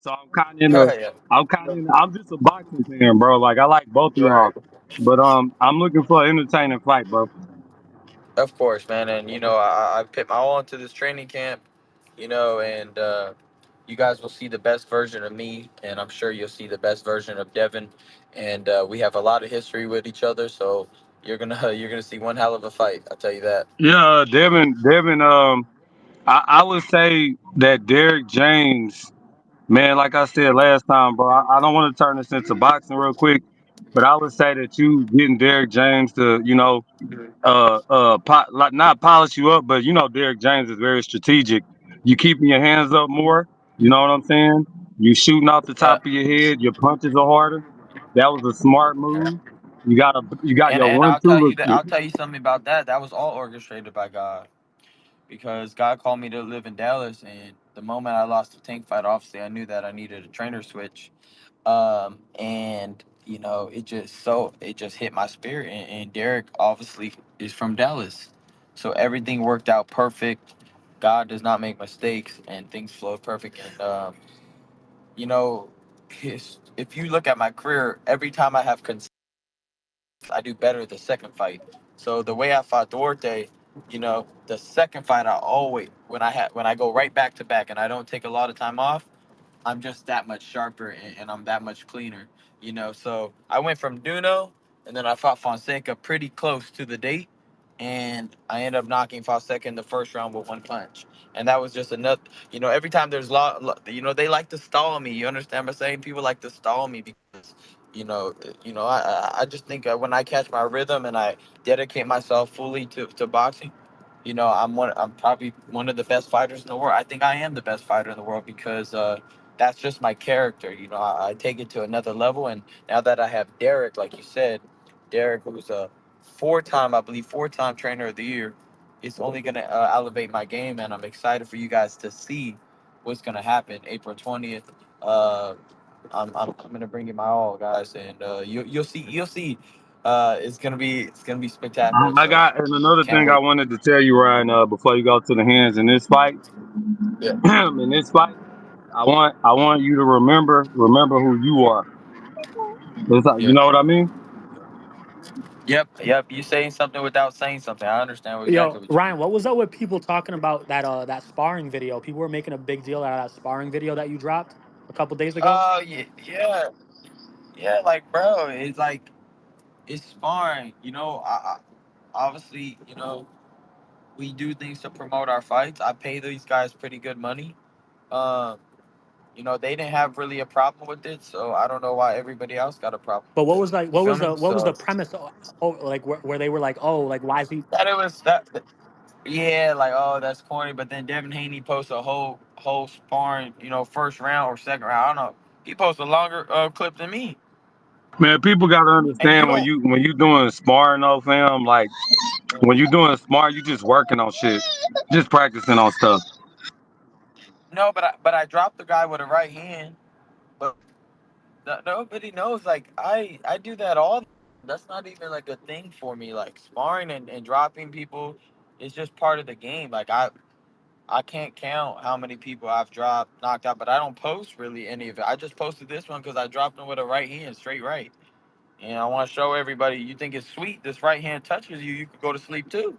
So I'm kind of in a, Yeah. I'm just a boxing fan, bro. Like I like both of y'all, Right. but I'm looking for an entertaining fight, bro. Of course, man. And I put my all into this training camp, and you guys will see the best version of me, and I'm sure you'll see the best version of Devin. And we have a lot of history with each other, so you're gonna see one hell of a fight. I'll tell you that. Yeah, Devin. I would say that Derek James, man. Like I said last time, bro. I don't want to turn this into boxing real quick, but I would say that you getting Derek James to, like not polish you up, but Derek James is very strategic. You keeping your hands up more. You know what I'm saying? You shooting off the Uh, top of your head. Your punches are harder. That was a smart move. You got and your and one I'll tell two. you that I'll tell you something about that. That was all orchestrated by God, because God called me to live in Dallas, and the moment I lost the tank fight, obviously I knew that I needed a trainer switch. And it just hit my spirit, and Derek obviously is from Dallas, so everything worked out perfect. God does not make mistakes, and things flowed perfect. And you know if you look at my career, every time I have I do better the second fight. So the way I fought Duarte, the second fight, I always, when I go right back to back and I don't take a lot of time off, I'm just that much sharper, and I'm that much cleaner. So I went from Duno, and then I fought Fonseca pretty close to the date, and I ended up knocking Fonseca in the first round with one punch. And that was just enough. Every time there's they like to stall me. You understand what I'm saying? People like to stall me because, I just think when I catch my rhythm and I dedicate myself fully to boxing, I'm probably one of the best fighters in the world. I think I am the best fighter in the world because that's just my character. I take it to another level. And now that I have Derek, like you said, Derek, who's a I believe, four-time trainer of the year, it's only going to elevate my game. And I'm excited for you guys to see what's going to happen April 20th. Uh, I'm going to bring it my all, guys. And you'll see. It's gonna be spectacular. I So got and another can't thing I wait. wanted to tell you, Ryan, before you go to the hands in this fight. Yeah. In this fight, I want you to remember who you are. You Yeah. know what I mean? Yep. You saying something without saying something. I understand exactly Yo, what you mean. Ryan, what was up with people talking about that sparring video? People were making a big deal out of that sparring video that you dropped a couple days ago. Oh yeah. Like, bro, it's sparring. Obviously, we do things to promote our fights. I pay these guys pretty good money. Um, they didn't have really a problem with it, so I don't know why everybody else got a problem But with what it. was like You what feel was me? the So premise? Like where they were like, oh, like why is he? that it was that. Yeah, like, oh, that's corny. But then Devin Haney posts a whole sparring, first round or second round. I don't know. He posts a longer clip than me, Man, people gotta and you understand when don't. you doing sparring though, fam. Like when you doing sparring, you just working on shit, just practicing on stuff. No, but I dropped the guy with a right hand. But nobody knows. Like, I do that all. That's not even like a thing for me. Like, sparring and dropping people is just part of the game. Like, I can't count how many people I've dropped, knocked out, but I don't post really any of it. I just posted this one because I dropped him with a right hand, straight right. And I want to show everybody, you think it's sweet, this right hand touches you, you could go to sleep too.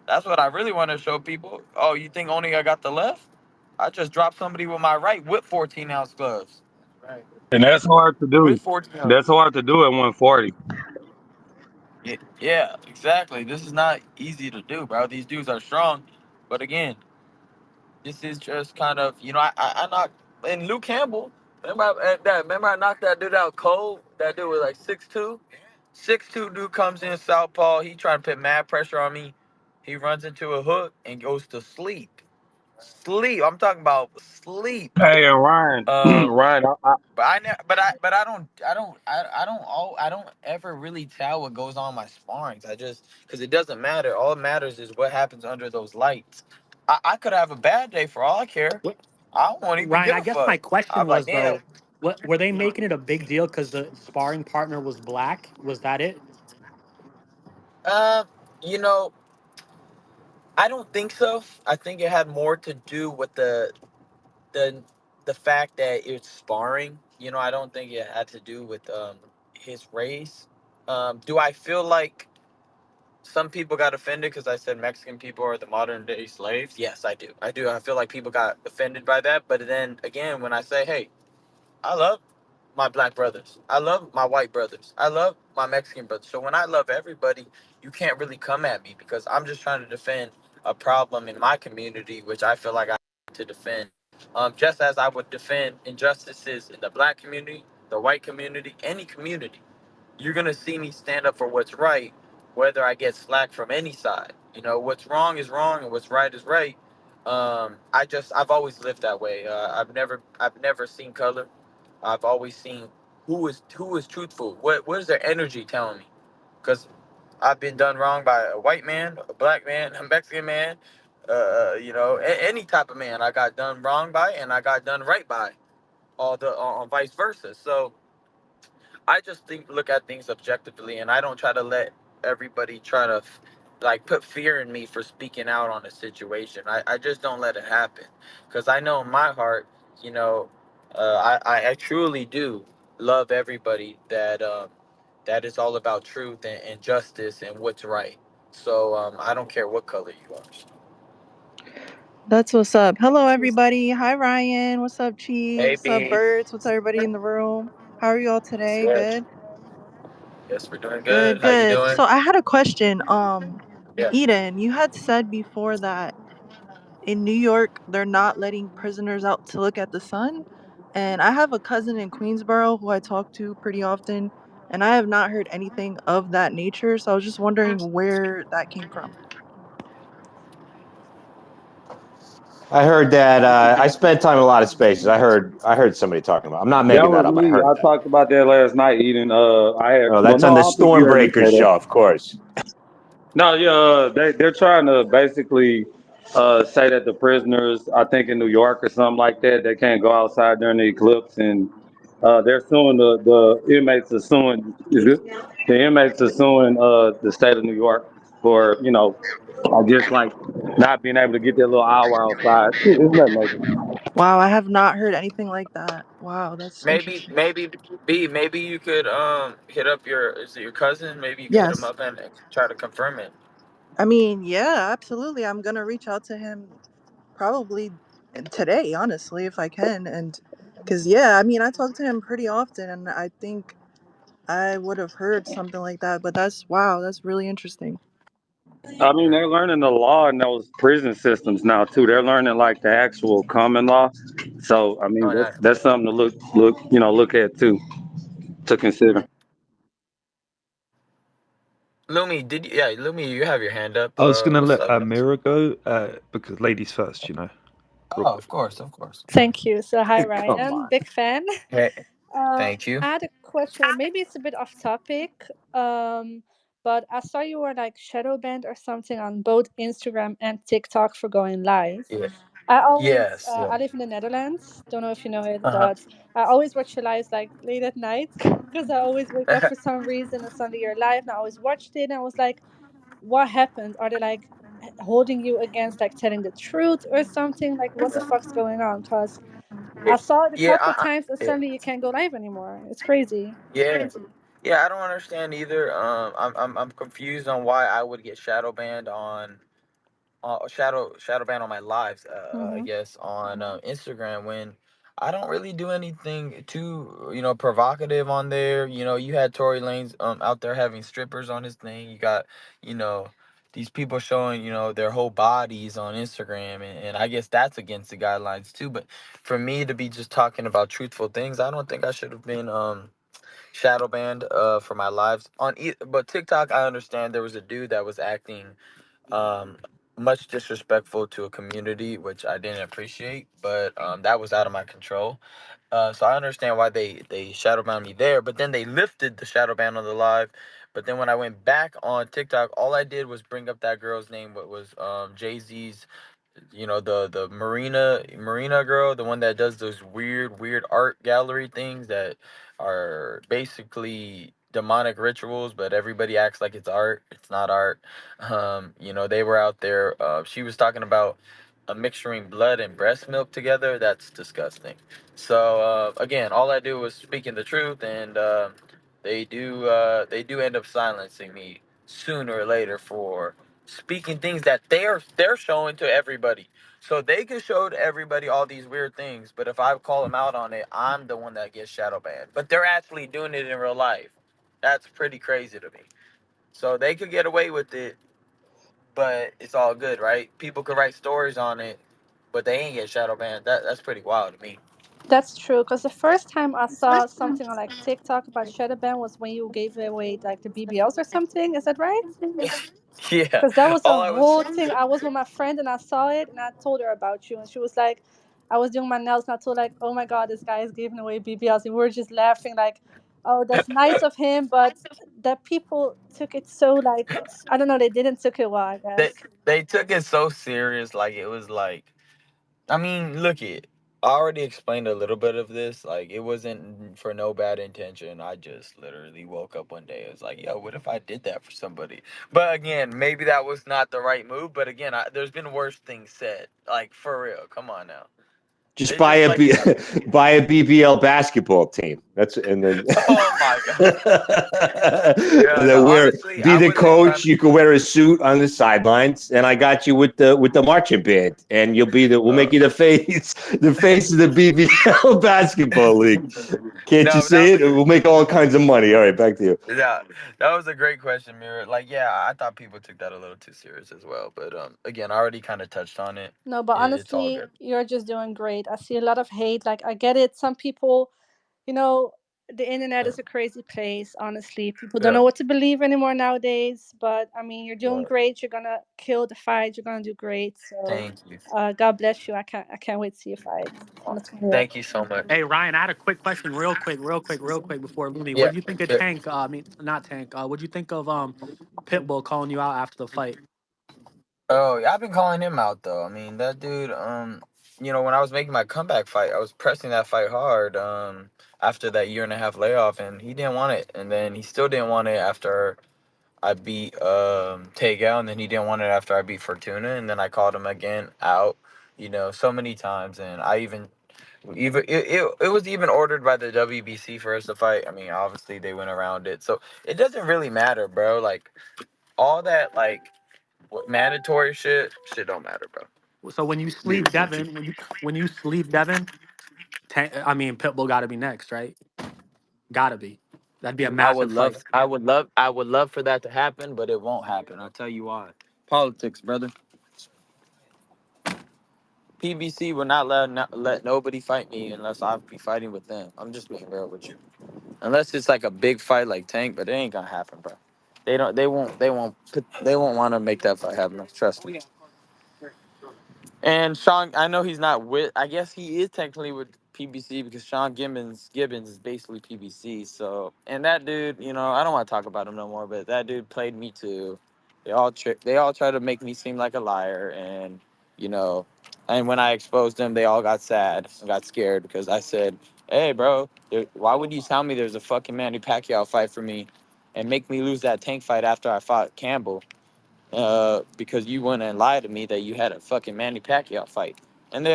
That's what I really want to show people. Oh, you think only I got the left? I just dropped somebody with my right with 14-ounce gloves. Right. And that's hard to do. With 14 ounce. That's hard to do at 140. Yeah, exactly. This is not easy to do, bro. These dudes are strong. But again, this is just kind of, I knocked, and Luke Campbell, remember I knocked that dude out cold? That dude was like 6'2". 6'2" dude comes in southpaw. He trying to put mad pressure on me. He runs into a hook and goes to sleep. Sleep. I'm talking about sleep. Hey, and Ryan, Um, Ryan, but I ne- but I don't ever really tell what goes on in my sparrings. I just, because it doesn't matter. All that matters is what happens under those lights. I could have a bad day for all I care. What, I won't even Ryan, give I a guess my fuck. question I'm like, was damn. though, what were they making it a big deal because the sparring partner was black? Was that it? Uh, you know, I don't think so. I think it had more to do with the the fact that it's sparring, I don't think it had to do with his race. Do I feel like some people got offended because I said Mexican people are the modern day slaves? Yes, I do. I do. I feel like people got offended by that. But then again, when I say, hey, I love my black brothers. I love my white brothers. I love my Mexican brothers. So when I love everybody, you can't really come at me because I'm just trying to defend a problem in my community, which I feel like I have to defend. Just as I would defend injustices in the black community, the white community, any community. You're gonna see me stand up for what's right, whether I get slack from any side. What's wrong is wrong and what's right is right. I've always lived that way. I've never seen color. I've always seen who is truthful. What is their energy telling me? Because I've been done wrong by a white man, a black man, a Mexican man, any type of man. I got done wrong by, and I got done right by. All the on vice versa. So I just look at things objectively, and I don't try to let everybody try to like put fear in me for speaking out on a situation. I just don't let it happen because I know in my heart, you know, I truly do love everybody that is all about truth and justice and what's right. So I don't care what color you are. That's what's up. Hello, everybody. Hi, Ryan. What's up, Chi? What's up, Maybe. Birds? What's everybody in the room? How are you all today? Yes, Good? yes, we're doing Good, good. How you good. doing? So I had a question. Yeah. Eden, you had said before that in New York, they're not letting prisoners out to look at the sun. And I have a cousin in Queensboro who I talk to pretty often, and I have not heard anything of that nature. So I was just wondering where that came from. I heard that. I spent time in a lot of spaces. I heard somebody talking about. I'm not That making was that up. I me. heard I that. talked about that last night, Eden. I had, Oh, well, that's on no, the I don't think you heard me Stormbreaker say that. show, of course. No, yeah, they're trying to basically say that the prisoners, I think in New York or something like that, they can't go outside during the eclipse, and they're suing the inmates are suing is it? The inmates are suing the state of New York for I guess like not being able to get their little hour outside. Isn't that amazing? Wow, I have not heard anything like that. Wow, that's Maybe, interesting. maybe you could hit up your cousin. Maybe you could hit him Yes. up and try to confirm it. I mean, yeah, absolutely. I'm gonna reach out to him probably today, honestly, if I can. And because, yeah, I mean, I talk to him pretty often, and I think I would have heard something like that. But that's wow, that's really interesting. I mean, they're learning the law in those prison systems now too. They're learning like the actual common law. So I mean, Oh that's yeah. that's something to look at too, to consider. Lumi, yeah, Lumi, you have your hand up. I was going to What's let up? Mira go because ladies first, real Oh, of quick. course, of course. Thank you. So, hi, Come Ryan. on. Big fan. Hey, thank you. I had a question. Maybe it's a bit off topic, but I saw you were like shadow banned or something on both Instagram and TikTok for going live. Yeah. Yes. I Yeah. live in the Netherlands. Don't know if you know it, Uh but I always watch your lives like late at night because I always wake up huh. for some reason and suddenly you're live. And I always watched it and I was like, what happened? Are they like holding you against like telling the truth or something? Like, what the fuck's going on? Because I saw it a Yeah. couple times and Yeah. suddenly you can't go live anymore. It's crazy. Yeah. Yeah. I don't understand either. I'm confused on why I would get shadow banned on shadow ban on my lives, I Mm-hmm. guess on Instagram when I don't really do anything too provocative on there. You had Tory Lanez out there having strippers on his thing. You got you know these people showing their whole bodies on Instagram, and I guess that's against the guidelines too. But for me to be just talking about truthful things, I don't think I should have been shadow banned for my lives but TikTok. I understand there was a dude that was acting um much disrespectful to a community, which I didn't appreciate, but that was out of my control. So I understand why they shadow banned me there, but then they lifted the shadow ban on the live. But then when I went back on TikTok, all I did was bring up that girl's name, what was Jay-Z's, the Marina girl, the one that does those weird art gallery things that are basically demonic rituals, but everybody acts like it's art. It's not art. They were out there. She was talking about mixturing blood and breast milk together, that's disgusting. So again, all I do was speaking the truth, and they do end up silencing me sooner or later for speaking things that they're showing to everybody. So they can show to everybody all these weird things, but if I call them out on it, I'm the one that gets shadow banned. But they're actually doing it in real life. That's pretty crazy to me. So they could get away with it, but it's all good, right? People could write stories on it, but they ain't get shadow banned. That's pretty wild to me. That's true. Because the first time I saw something on like TikTok about Shadowban was when you gave away like the BBLs or something. Is that right? Yeah. Because that was a All I was whole thing. I was with my friend and I saw it and I told her about you and she was like, I was doing my nails and I told her like, oh my god, this guy is giving away BBLs and we were just laughing like, oh, that's nice of him, but that people took it so like, I don't know, they didn't took it well, I they guess. they took it so serious, like it was like, I mean, look it. I already explained a little bit of this. Like, it wasn't for no bad intention. I just literally woke up one day. It was like, yo, what if I did that for somebody? But again, maybe that was not the right move. But again, there's been worse things said. Like, for real. Come on now. Just It's just like, buy a BBL basketball team. That's and then oh my God. and Yeah, no, then honestly, be I the wasn't trying coach. to. You can wear a suit on the sidelines, and I got you with the marching band, and we'll make you the face of the BBL basketball league. Can't you No, but that see was it? a We'll make all kinds of money. All right, back to you. yeah, that was a great question, Mirror. Like, yeah, I thought people took that a little too serious as well. But again, I already kind of touched on it. No, but It's all honestly, good. you're just doing great. I see a lot of hate. Like, I get it. Some people, you know, the internet Yeah, is a crazy place, honestly. People don't yeah. know what to believe anymore nowadays. But I mean, you're doing Right. great. You're gonna kill the fight. You're gonna do great. So, Thank you. God bless you. I can't wait to see you fight on the 20th. Thank you so much. Hey Ryan, I had a quick question, real quick before Looney. What Yeah. do you think of Yeah. Tank? I mean, not Tank. What do you think of Pitbull calling you out after the fight? Oh, yeah, I've been calling him out though. I mean, that dude. When I was making my comeback fight, I was pressing that fight hard. After that year and a half layoff, and he didn't want it, and then he still didn't want it after I beat Tegel, and then he didn't want it after I beat Fortuna, and then I called him again out, so many times, and I it was even ordered by the WBC for us to fight. I mean, obviously they went around it, so it doesn't really matter, bro. Like all that, like mandatory shit don't matter, bro. So when you sleeve Devin, when you sleeve Devin, I mean Pitbull got to be next, right? Got to be. That'd be a massive fight. I would love for that to happen, but it won't happen. I'll tell you why. Politics, brother. PBC will not let nobody fight me unless I be fighting with them. I'm just being real with you. Unless it's like a big fight like Tank, but it ain't gonna happen, bro. They won't want to make that fight happen. Trust me. And Sean, I know he's not with. I guess he is technically with PBC because Sean Gibbons is basically PBC. So, and that dude, I don't want to talk about him no more. But that dude played me too. They all try to make me seem like a liar, you know, and when I exposed them, they all got sad and got scared because I said, "Hey, bro, why would you tell me there's a fucking Manny Pacquiao fight for me, and make me lose that Tank fight after I fought Campbell?" Because you went and lied to me that you had a fucking Manny Pacquiao fight, and they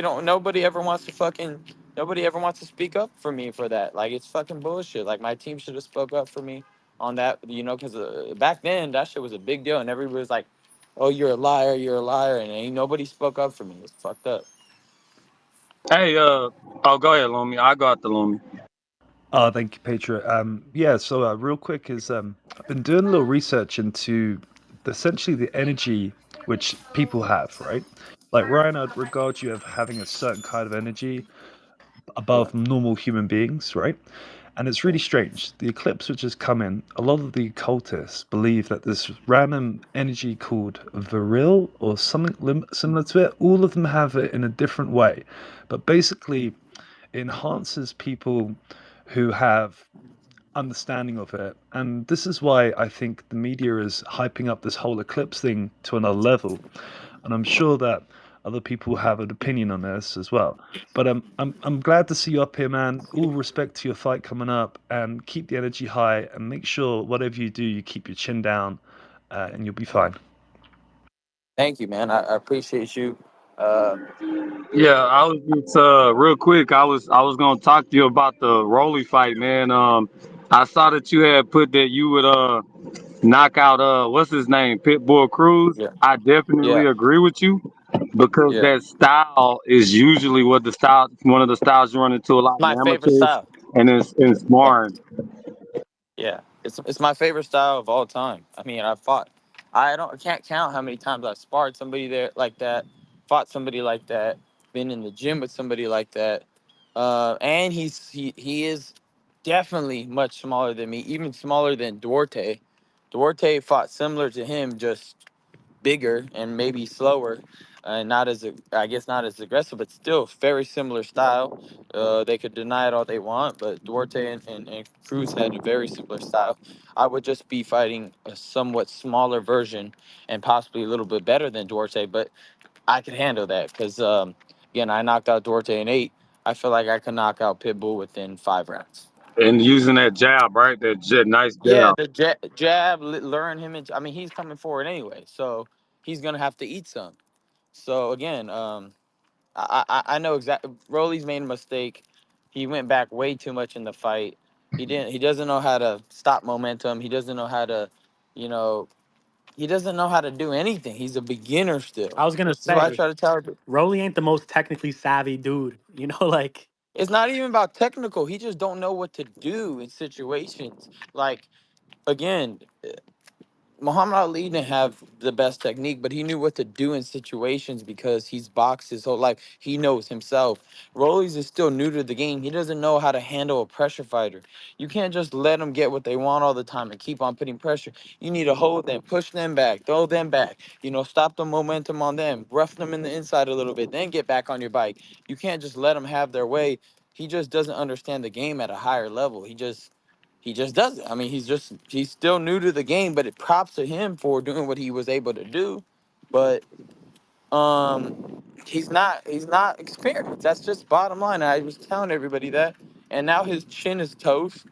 don't. Nobody ever wants to speak up for me for that. Like it's fucking bullshit. Like my team should have spoke up for me on that, because back then that shit was a big deal, and everybody was like, "Oh, you're a liar," and ain't nobody spoke up for me. It's fucked up. Hey, oh, go ahead, Lumi. I got the Lumi. Oh, thank you, Patriot. Yeah, so real quick is I've been doing a little research into essentially the energy which people have, right? Like Ryan, I'd regard you as having a certain kind of energy Yeah. above normal human beings, right? And it's really strange. The eclipse which has come in, a lot of the occultists believe that this random energy called viril or something similar to it, all of them have it in a different way. But basically, it enhances people who have understanding of it. And this is why I think the media is hyping up this whole eclipse thing to another level. And I'm sure that other people have an opinion on this as well. But I'm glad to see you up here, man. All respect to your fight coming up, and keep the energy high, and make sure whatever you do, you keep your chin down, and you'll be fine. Thank you, man. I appreciate you. Uh, Yeah, I was just real quick. I was gonna talk to you about the Rolly fight, man. I saw that you had put that you would knock out what's his name, Pitbull Cruz. yeah, I definitely yeah, agree with you because yeah. that style is usually one of the styles you run into a lot in My favorite amateurs style. and in Yeah. sparring. Yeah, it's my favorite style of all time. I mean, I've fought. I can't count how many times I've sparred somebody there like that, fought somebody like that, been in the gym with somebody like that. And he is definitely much smaller than me, even smaller than Duarte. Duarte fought similar to him, just bigger and maybe slower, and not as I guess not as aggressive, but still very similar style. They could deny it all they want, but Duarte and Cruz had a very similar style. I would just be fighting a somewhat smaller version and possibly a little bit better than Duarte, but I could handle that because again, I knocked out Duarte in 8. I feel like I could knock out Pitbull within 5 rounds. And using that jab, right? Nice Yeah, jab. the jab, learn him. I mean, he's coming forward anyway, so he's gonna have to eat some. So again, I know exactly. Rolly's made a mistake. He went back way too much in the fight. He didn't. He doesn't know how to stop momentum. He doesn't know how to, you know, he doesn't know how to do anything. He's a beginner still. I was gonna This is what I say, try to tell her. Rolly ain't the most technically savvy dude. Like It's not even about technical. He just don't know what to do in situations. Like again, Muhammad Ali didn't have the best technique, but he knew what to do in situations because he's boxed his whole life. He knows himself. Rollies is still new to the game. He doesn't know how to handle a pressure fighter. You can't just let them get what they want all the time and keep on putting pressure. You need to hold them, push them back, throw them back. Stop the momentum on them, rough them in the inside a little bit, then get back on your bike. You can't just let them have their way. He just doesn't understand the game at a higher level. He just doesn't. I mean, he's still new to the game, but it props to him for doing what he was able to do. But he's not experienced. That's just bottom line. I was telling everybody that. And now his chin is toast.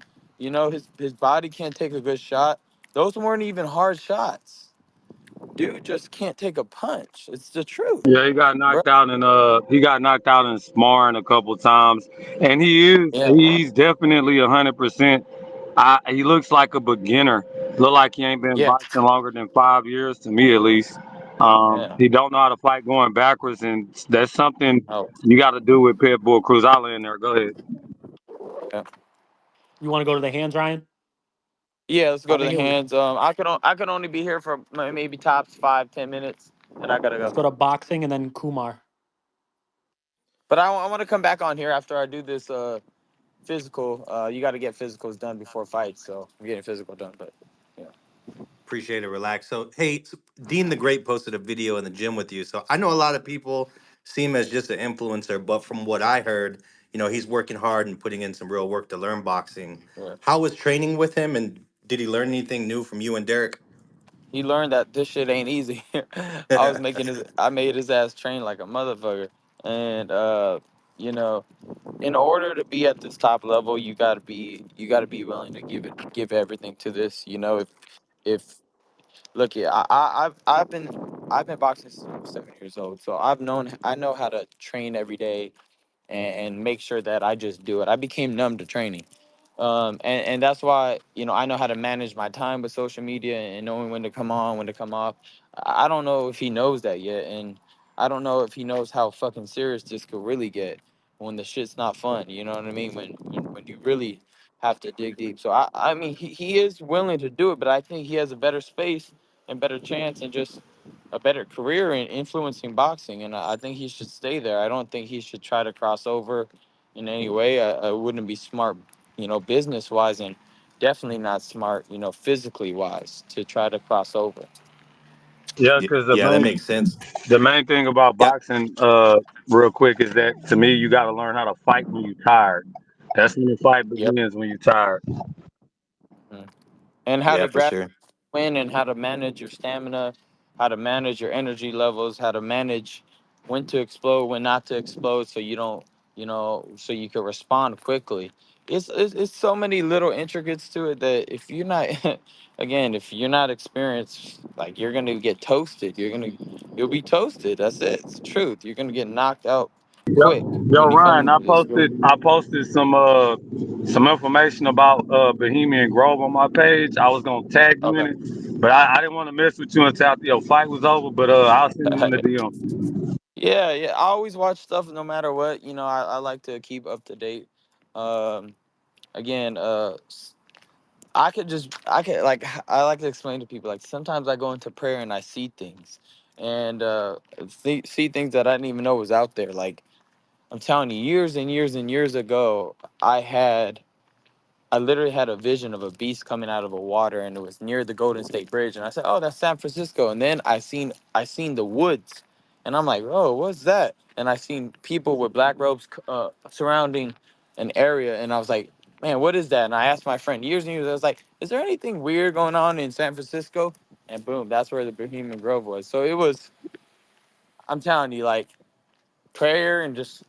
His body can't take a good shot. Those weren't even hard shots. Dude just can't take a punch. It's the truth, Yeah, bro. he got knocked out in sparring a couple times, and Yeah, he's definitely 100%. He looks like a beginner. Look like he ain't been yeah, boxing longer than 5 years to me at least. yeah. He don't know how to fight going backwards, and that's something Oh, you got to do with Pitbull Cruz. I'll in there. Go ahead. yeah. you want to go to the hands, Ryan? Yeah, let's go I to think the hands. I could only be here for maybe tops 5-10 minutes, and I gotta let's go. go to boxing and then Kumar. But I want to come back on here after I do this physical. You got to get physicals done before fights, so I'm getting physical done. But yeah, Appreciate it. Relax. So, hey, Dean the Great posted a video in the gym with you. So I know a lot of people see him as just an influencer, but from what I heard, he's working hard and putting in some real work to learn boxing. yeah. How was training with him, and did he learn anything new from you and Derek? He learned that this shit ain't easy. I made his ass train like a motherfucker, and you know, in order to be at this top level, you gotta be willing to give everything to this. If look, yeah, I've been boxing since I was 7 years old, so I know how to train every day and make sure that I just do it. I became numb to training. And that's why, I know how to manage my time with social media and knowing when to come on, when to come off. I don't know if he knows that yet. And I don't know if he knows how fucking serious this could really get when the shit's not fun. You know what I mean? When you really have to dig deep. So I mean, he is willing to do it, but I think he has a better space and better chance and just a better career in influencing boxing. And I think he should stay there. I don't think he should try to cross over in any way. I wouldn't be smart, business wise, and definitely not smart, physically wise to try to cross over. Yeah, because Yeah, that makes sense. the main thing about Yeah, boxing, real quick, is that to me you got to learn how to fight when you're tired. That's when the fight Yep. begins, when you're tired. Mhm. And how yeah, to for grab sure. win and how to manage your stamina, how to manage your energy levels, how to manage when to explode, when not to explode, so you don't, so you can respond quickly. It's so many little intricacies to it that if you're not again, if you're not experienced, like you're gonna get toasted. You'll be toasted. That's it. It's the truth. You're gonna get knocked out quick Yo, when you come Ryan, into this field. I posted some information about Bohemian Grove on my page. I was gonna tag you in Okay. it, but I didn't want to mess with you until after your fight was over. But I'll send you in the DM. Yeah, yeah. I always watch stuff no matter what. I like to keep up to date. Um, again, I could like I like to explain to people like sometimes I go into prayer and I see things, and see things that I didn't even know was out there. Like I'm telling you, years and years and years ago, I literally had a vision of a beast coming out of a water, and it was near the Golden State Bridge. And I said, "Oh, that's San Francisco." And then I seen the woods, and I'm like, "Oh, what's that?" And I seen people with black robes surrounding an area, and I was like, "Man, what is that?" And I asked my friend years and years. I was like, "Is there anything weird going on in San Francisco?" And boom, that's where the Bohemian Grove was. So it was. I'm telling you, like prayer and just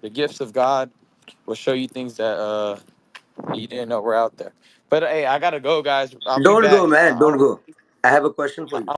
the gifts of God will show you things that you didn't know were out there. But hey, I gotta go, guys. I'll be Don't go, back. man. Don't go. I have a question for you.